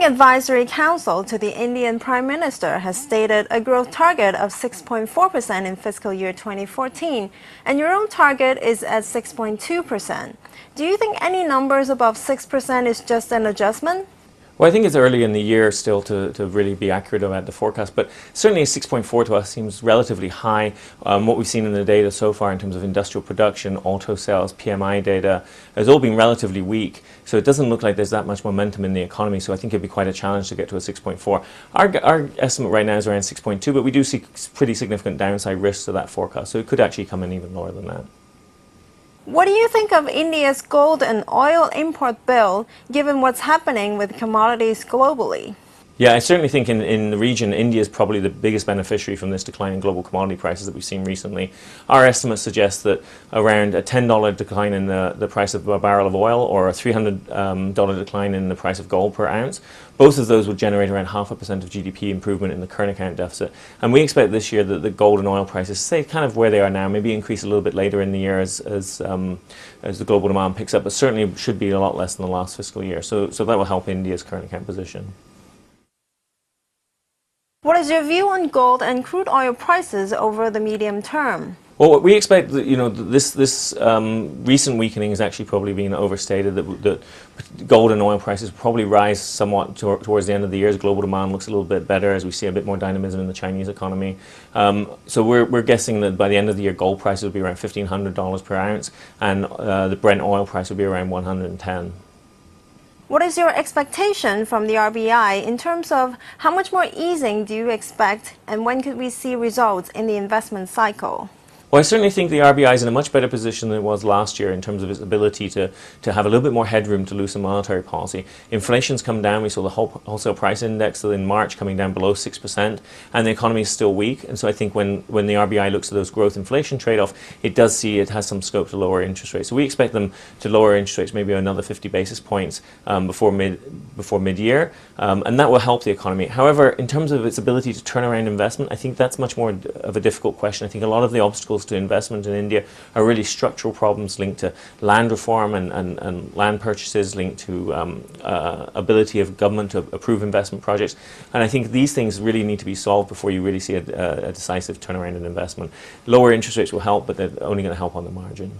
Economic Advisory Council to the Indian Prime Minister has stated a growth target of 6.4% in fiscal year 2014, and your own target is at 6.2%. Do you think any numbers above 6% is just an adjustment? Well, I think it's early in the year still to really be accurate about the forecast, but certainly 6.4 to us seems relatively high. What we've seen in the data so far in terms of industrial production, auto sales, PMI data, has all been relatively weak. So it doesn't look like there's that much momentum in the economy, so I think it'd be quite a challenge to get to a 6.4. Our estimate right now is around 6.2, but we do see pretty significant downside risks to that forecast, so it could actually come in even lower than that. What do you think of India's gold and oil import bill, given what's happening with commodities globally? Yeah, I certainly think in the region, India is probably the biggest beneficiary from this decline in global commodity prices that we've seen recently. Our estimates suggest that around a $10 decline in the price of a barrel of oil or a $300 decline in the price of gold per ounce, both of those would generate around 0.5% of GDP improvement in the current account deficit. And we expect this year that the gold and oil prices stay kind of where they are now, maybe increase a little bit later in the year as the global demand picks up, but certainly should be a lot less than the last fiscal year. So that will help India's current account position. What is your view on gold and crude oil prices over the medium term? Well, we expect that this recent weakening has actually probably been overstated. That gold and oil prices will probably rise somewhat towards the end of the year as global demand looks a little bit better, as we see a bit more dynamism in the Chinese economy. So we're guessing that by the end of the year, gold prices will be around $1,500 per ounce, and the Brent oil price will be around 110. What is your expectation from the RBI in terms of how much more easing do you expect, and when could we see results in the investment cycle? Well, I certainly think the RBI is in a much better position than it was last year in terms of its ability to have a little bit more headroom to loosen monetary policy. Inflation's come down. We saw the wholesale price index in March coming down below 6%, and the economy is still weak. And so I think when the RBI looks at those growth inflation trade-off, it does see it has some scope to lower interest rates. So we expect them to lower interest rates maybe another 50 basis points before mid-year, and that will help the economy. However, in terms of its ability to turn around investment, I think that's much more of a difficult question. I think a lot of the obstacles to investment in India are really structural problems linked to land reform and land purchases, linked to ability of government to approve investment projects. And I think these things really need to be solved before you really see a decisive turnaround in investment. Lower interest rates will help, but they're only going to help on the margin.